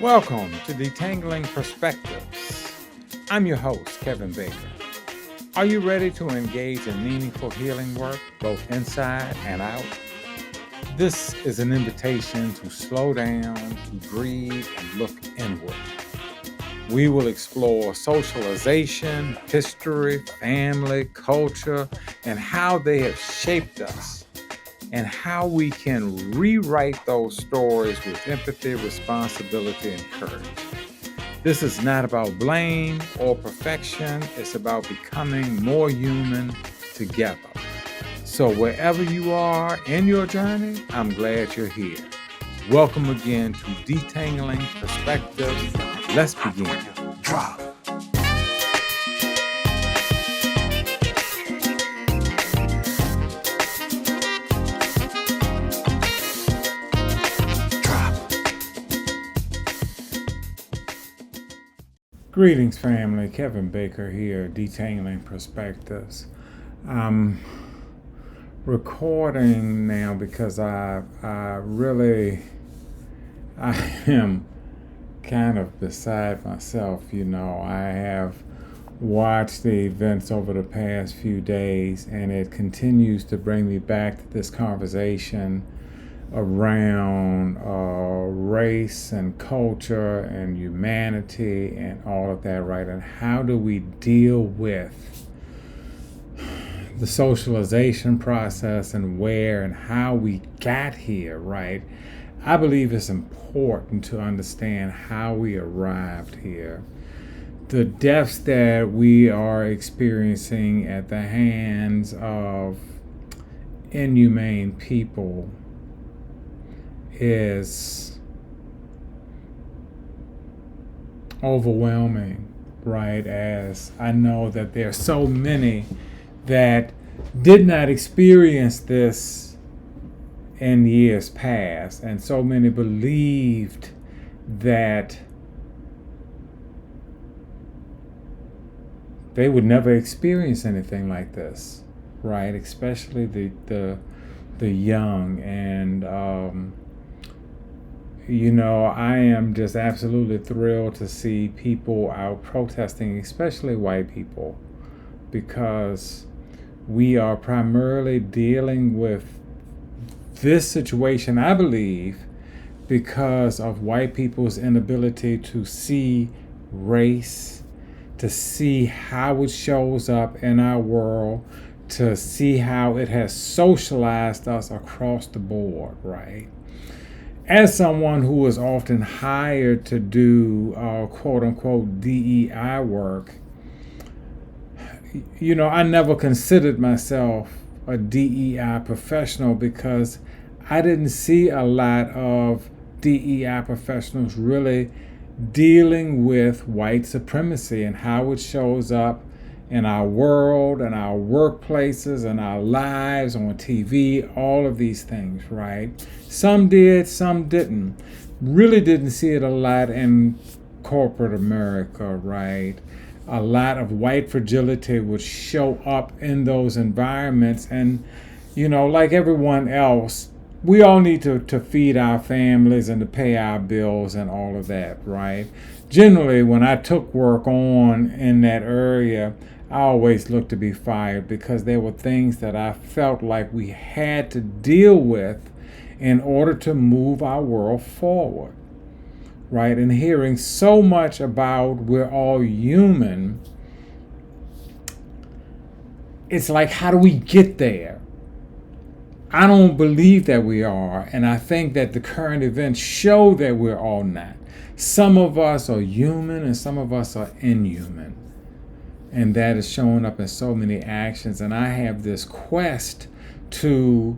Welcome to Detangling Perspectives. I'm your host, Kevin Baker. Are you ready to engage in meaningful healing work, both inside and out? This is an invitation to slow down, to breathe, and look inward. We will explore socialization, history, family, culture, and how they have shaped us, and how we can rewrite those stories with empathy, responsibility, and courage. This is not about blame or perfection. It's about becoming more human together. So wherever you are in your journey, I'm glad you're here. Welcome again to Detangling Perspectives. Let's begin. Drop. Greetings, family. Kevin Baker here, Detangling Perspectives. I'm recording now because I am kind of beside myself. I have watched the events over the past few days, and it continues to bring me back to this conversation around race and culture and humanity and all of that, right? And how do we deal with the socialization process and where and how we got here, right? I believe it's important to understand how we arrived here. The deaths that we are experiencing at the hands of inhumane people is overwhelming, right? As I know that there are so many that did not experience this in years past, and so many believed that they would never experience anything like this, right? Especially the young. And I am just absolutely thrilled to see people out protesting, especially white people, because we are primarily dealing with this situation, I believe, because of white people's inability to see race, to see how it shows up in our world, to see how it has socialized us across the board, right? As someone who is often hired to do quote unquote DEI work, I never considered myself a DEI professional because I didn't see a lot of DEI professionals really dealing with white supremacy and how it shows up in our world and our workplaces and our lives on TV, all of these things, right? Some did, some didn't. Really didn't see it a lot in corporate America, right? A lot of white fragility would show up in those environments. And, like everyone else, we all need to feed our families and to pay our bills and all of that, right? Generally, when I took work on in that area, I always looked to be fired because there were things that I felt like we had to deal with in order to move our world forward, right? And hearing so much about we're all human, it's like, how do we get there? I don't believe that we are, and I think that the current events show that we're all not. Some of us are human and some of us are inhuman. And that is showing up in so many actions. And I have this quest to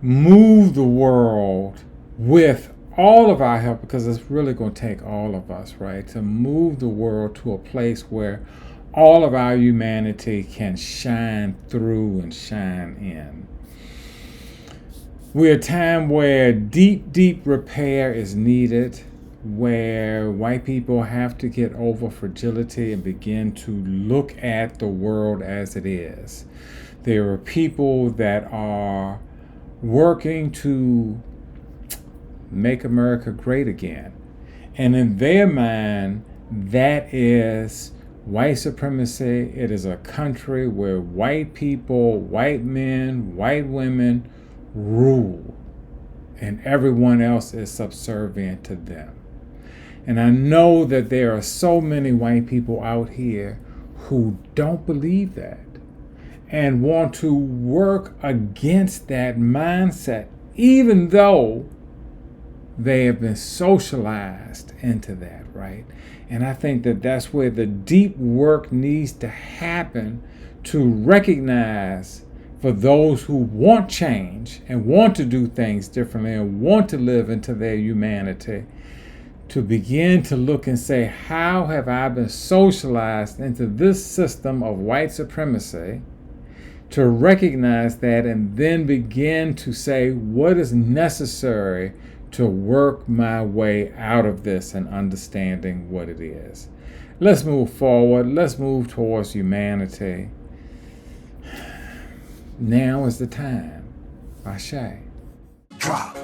move the world with all of our help, because it's really going to take all of us, right? To move the world to a place where all of our humanity can shine through and shine in. We're a time where deep repair is needed, where white people have to get over fragility and begin to look at the world as it is. There are people that are working to make America great again. And in their mind, that is white supremacy. It is a country where white people, white men, white women rule, and everyone else is subservient to them. And I know that there are so many white people out here who don't believe that and want to work against that mindset, even though they have been socialized into that, right? And I think that that's where the deep work needs to happen, to recognize for those who want change and want to do things differently and want to live into their humanity, to begin to look and say, how have I been socialized into this system of white supremacy? To recognize that and then begin to say what is necessary to work my way out of this and understanding what it is. Let's move forward. Let's move towards humanity. Now is the time. Ashe. Drop.